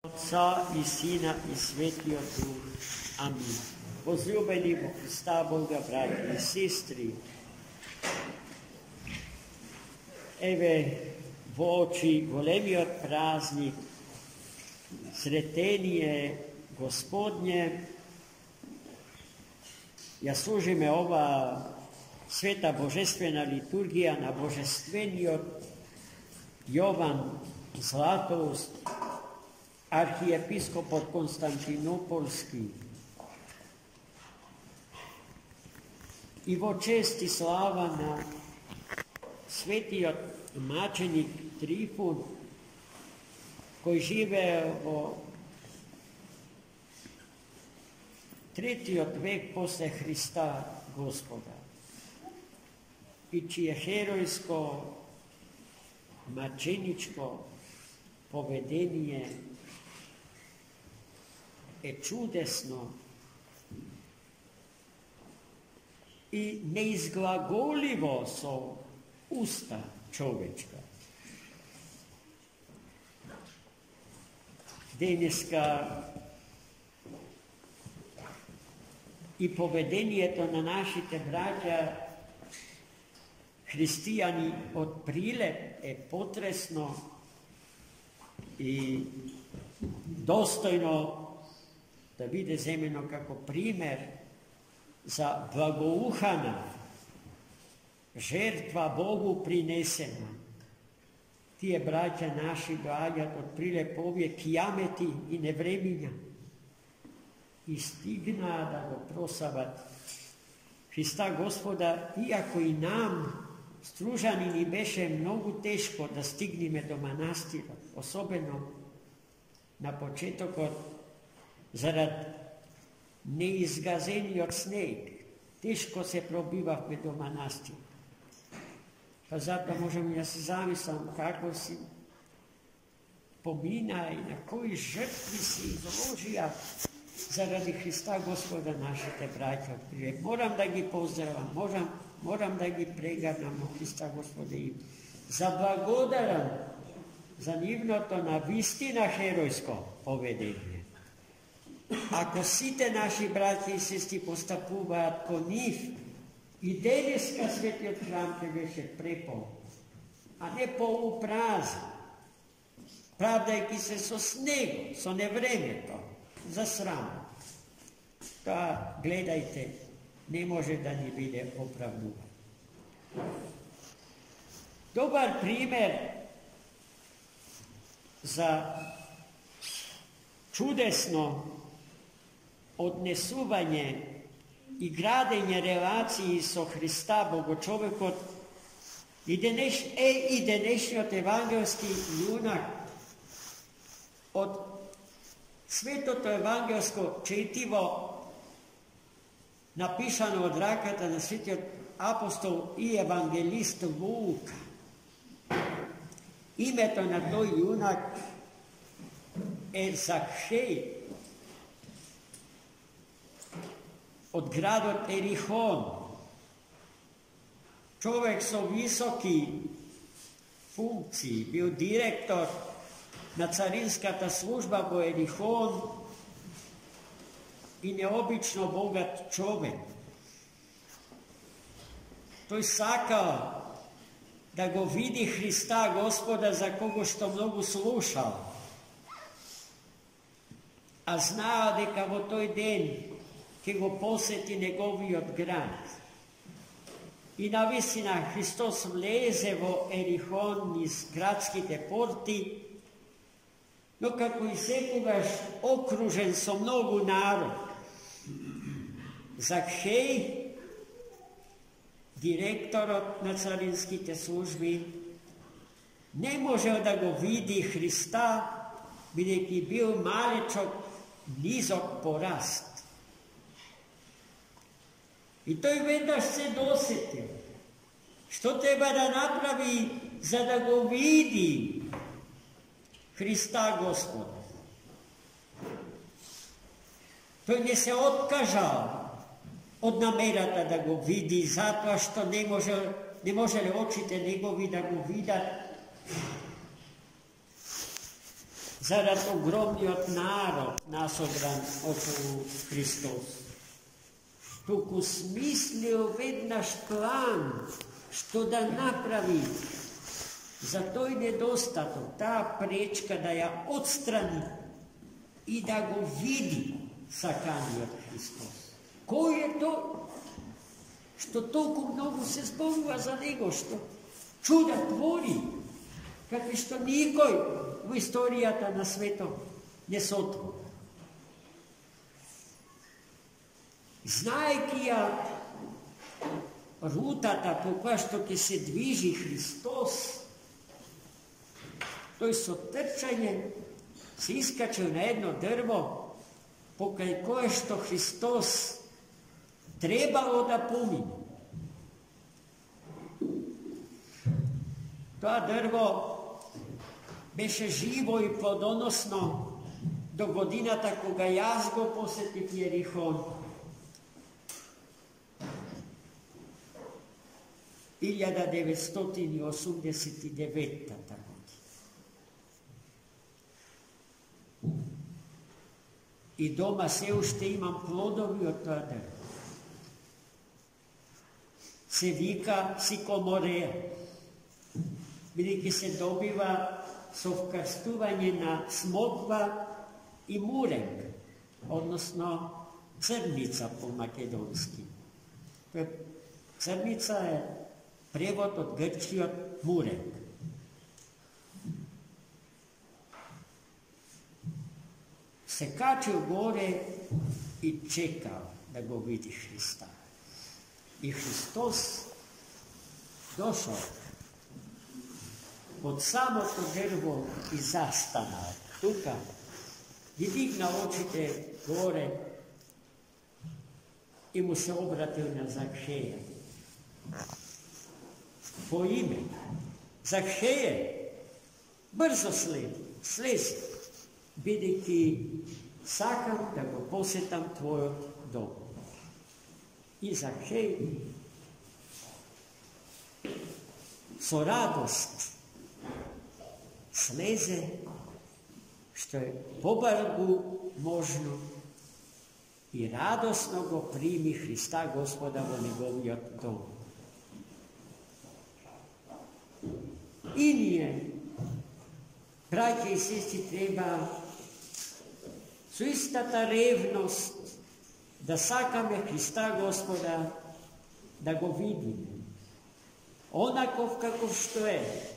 Otca i Sina i Svetijog Duha. Amin. Возлюбені во Христа Бога, браті і сестри, еве во очи големиот празник, сретение Господне, ја служиме ова света божествена литургија на божествениот Јован Златоуст, архиепископот Константинополски. И во чест и слава на светиот маченик Трифун, кој живее во третиот век после Христа Господа и чие херојско маченичко поведение е чудесно и неизглаголиво со уста човечка. Денеска и поведението на нашите браќа христијани од Прилеп е потресно и достојно да биде земено како пример за благоухана жертва Богу принесена. Тие браќа наши доаѓаат од Прилеп овие кијамети и невремиња и стигнаа да го просават Христа Господа, иако и нам Стружани ни беше многу тешко да стигнеме до манастирот, особено на почетокот зарад неизгазениот снег. Тешко се пробивавме до манастир. Па затоа можам да се замислам како си помина и на кои жртви се изложија заради Христа Господа нашите браќа. Морам да ги поздравам, морам да ги прегадам во Христа Господа и заблагодарам за нивното навистина херојско поведение. Ако сите наши браќи и сестри постапуваат кон нив, и денеска светиот храм ќе беше препол, а не полупразен, правдајќи се со снего, со невремето, за срам. Тоа, гледајте, не може да ни биде оправдуван. Добар пример за чудесно однесување и градење релации со Христа, Богочовекот, и денешниот евангелски јунак од светото евангелско четиво, напишано од раката на светиот апостол и евангелист Лука. Името на тој јунак е Захеј од градот Ерихон, човек со високи функции, бил директор на царинската служба во Ерихон и необично богат човек. Тој сакал да го види Христа Господа, за кого што многу слушал, а знаа дека во тој ден ќе го посети неговиот град. И навистина Христос влезе во Ерихон низ градските порти, но како и секогаш окружен со многу народ. Захеј, директорот на царинските служби, не можел да го види Христа, бидејќи бил малечок, низок по раст. И тој веднаш се досетил што треба да направи за да го види Христа Господа. Тој не се откажал од намерата да го види, затоа што не можеле очите негови да го видат. zarad ogromniот narod nasобран околу Христос. Туку смислил веднаш план, што да направи за тој недостаток, таа пречка да ја отстрани и да го види саканиот Христос. Кој е тој што толку многу се зборува за него, што чуда твори, какви што никој во историјата на светот не сотвори. Знаеки ја рутата по која што ќе се движи Христос, тој со трчање се искачил на едно дрво, покрај кое што Христос требало да помине. Тоа дрво беше живо и плодоносно до годината кога јас го посетив Јерихон. 1989 година. И дома се уште имам плодови од тоа дрво. Се вика сикомореја, бидејќи се добива со вкрстување на смоква и мурек, односно црница по македонски. Црница е превод од грчкиот мурек. Се качил горе и чекал да го види Христа. И Христос дошол под самото дрво и застанал тука, и дигнал очите горе и му се обратил на Закхеја. По име: Закхеја, брзо слези, бидејќи сакам да го посетам твојот дом. И Закхеј со радост слезе, што е побрзо можно, и радосно го прими Христа Господа во неговиот дом. И ние, браќа и сестри, треба со истата ревност да сакаме Христа Господа да го видиме, онаков каков што е.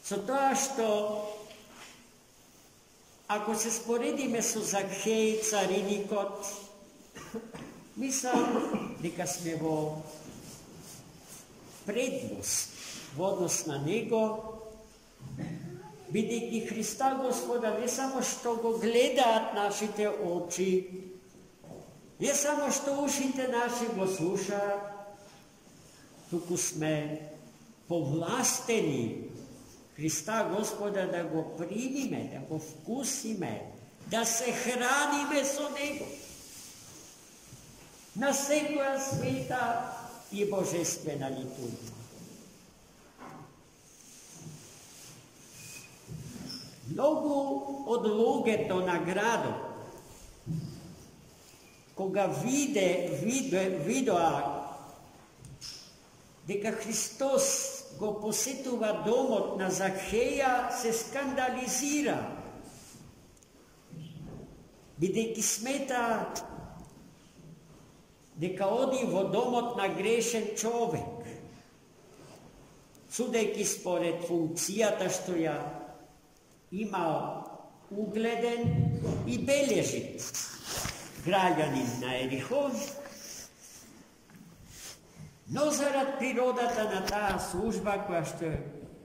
Со тоа што, ако се споредиме со Закхеј, цариникот, мислам дека сме во предност во однос на него, бидејќи Христа Господа не само што го гледаат нашите очи, не само што ушите наши го слушаат, туку сме повластени Христа Господа да го примиме, да го вкусиме, да се храниме со него на секоја света и божествена литургија. Многу од луѓето на градот, кога видоа дека Христос го посетува домот на Закхеја, се скандализира, бидејќи смета дека оди во домот на грешен човек, судејќи според функцијата што ја имал угледен и бележит граѓанин на Ерихон, но зарад природата на таа служба, која што е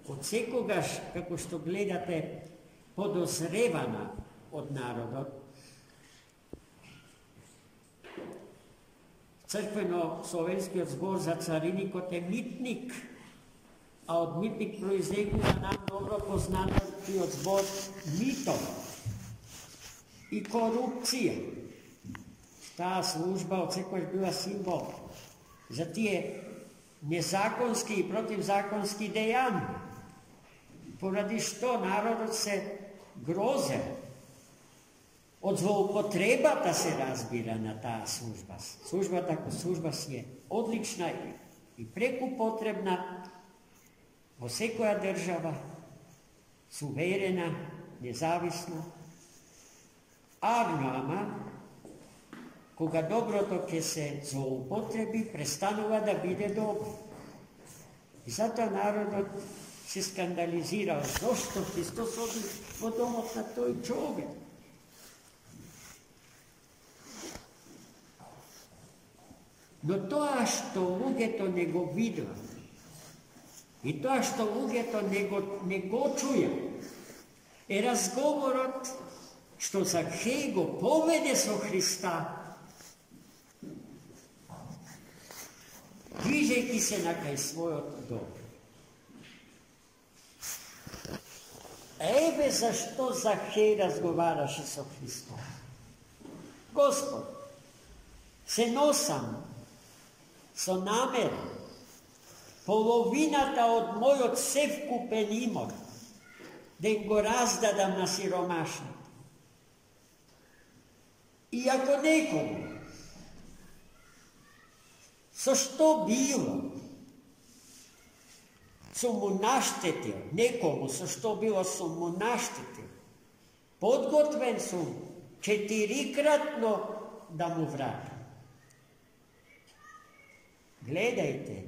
од секогаш, како што гледате, подозревана од народот, Црквено-словенскиот збор за цариникот е митник, а од митник произлегува нам добро познатиот збор мито и корупција. Таа служба од секојаш била символ за тие незаконски и противзаконски дејани, поради што народот се грозен, od zloupotrebata se razbirana ta služba. Služba tako služba je odlična i preku potrebna, vo sekoja država, suverena, nezavisna, arnjama, koga dobro toke se zloupotrebi, prestanova da bide dobro. I zato narod se skandalizirao, zašto Hristos odmah na toj čovjek. No to, što luge to nego vidla, i to, što luge to nego čuje, je razgovorot, što Zakhej povede so Hrista, dižeći se na kaj svojot dobro. Ebe zašto Zakhej razgovaraše so Hristom. Gospod, se nosam so namerom, polovinata od mojot sev kupen imot, da im go razdadam na siromašnik. I ako nekomu, so što bilo, su mu naštetio, nekomu so što bilo su mu naštetio, podgotven su 4-kratno da mu vrati. Gledajte,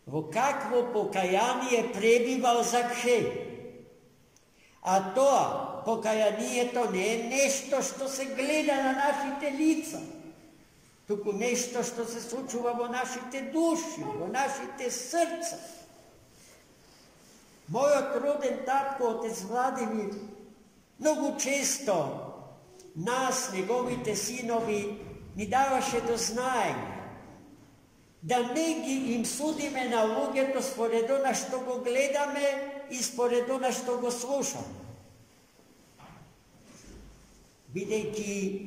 vo kakvo pokajanje prebival Zakhej. A to pokajanje to ne je nešto što se gleda na našite lica, tuku nešto što se slučuva vo našite duši, vo našite srca. Moj roden tatko, otec Vladimir, mnogo često nas, njegovite sinovi, mi davaše do znanja, da negi im sudime na lugeto spored ona što go gledame i spored ona što go slušamo. Videći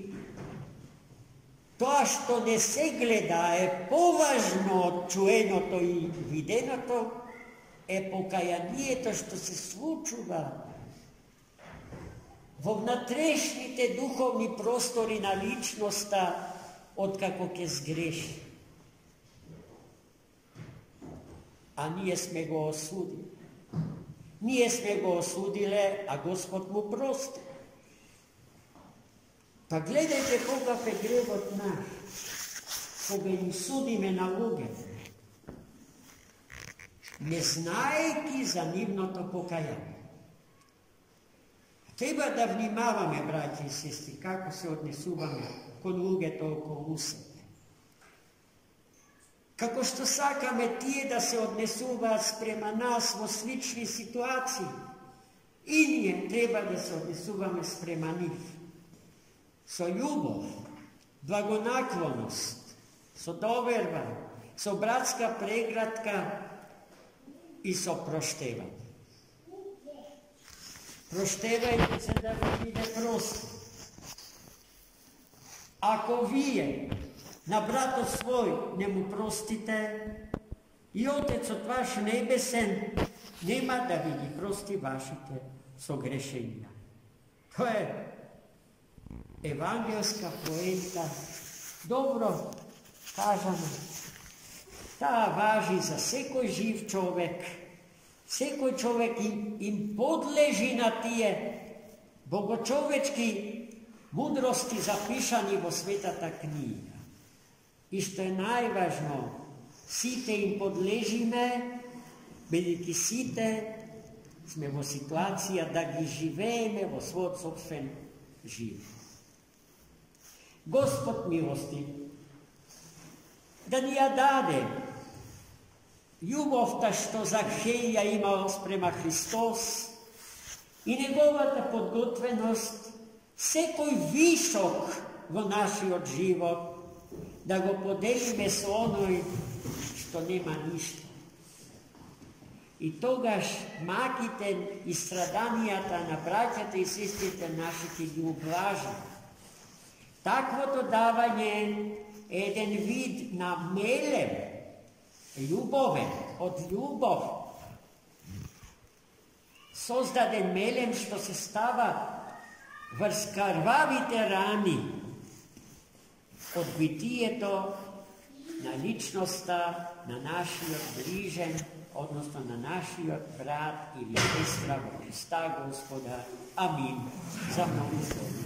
to što ne se gleda je považno čujeno to i videno to, pokajanje to što se slučuva vo vnatrešните duhovni prostori na ličnosta od kako ke zgreši. A nije sme go osudili. Nije sme go osudile, a Gospod mu prosti. Pa gledajte koga pe grevot naš, koga im sudime na luge, ne znajki za nivното покаяние. Treba da vnimavame, braći i sestri, kako se odnesuvame kod lugeta okolo sebe. Kako što sakame tije da se odnesuva sprema nas vo slični situaciji, i nije treba da se odnesuvame sprema njih. So ljubov, blagonaklonost, so doverba, so bratska pregratka i so proštevanje. Proštevajte se da vi bide prosti. Ako vi na brato svoj ne mu prostite, i Otec od vaš nebesen nema da vidi prosti vašite sogrešenja. To je evangelska poenta, dobro kažemo, ta važi za sekoj živ čovek, sekoj čovek im podleži na tije bogočovečki mudrosti zapišani vo svetata knjiga. I što je najvažno, site im podležime, veliki site, sme vo situacija da gi živeme vo svoj sobstven život. Gospod milosti, da nija dade ljubovta što Zakheja imao sprema Hristos i njegovata podgotvenost sekoj višok vo naši od život, da go podelime s onoj što nema ništa. I togaž makite i stradanijata na braćate i sestrite našiti gi ublaži. Takvo dodavanje je jedan vid na melem, ljubove, od ljubov. sozdaden melem što se stava vrz krvavite rani od bitijeto na ličnosta, na našijot bližen, odnosno na našijot brat ili sestra Hrista Gospoda. Amin. Za mnogo.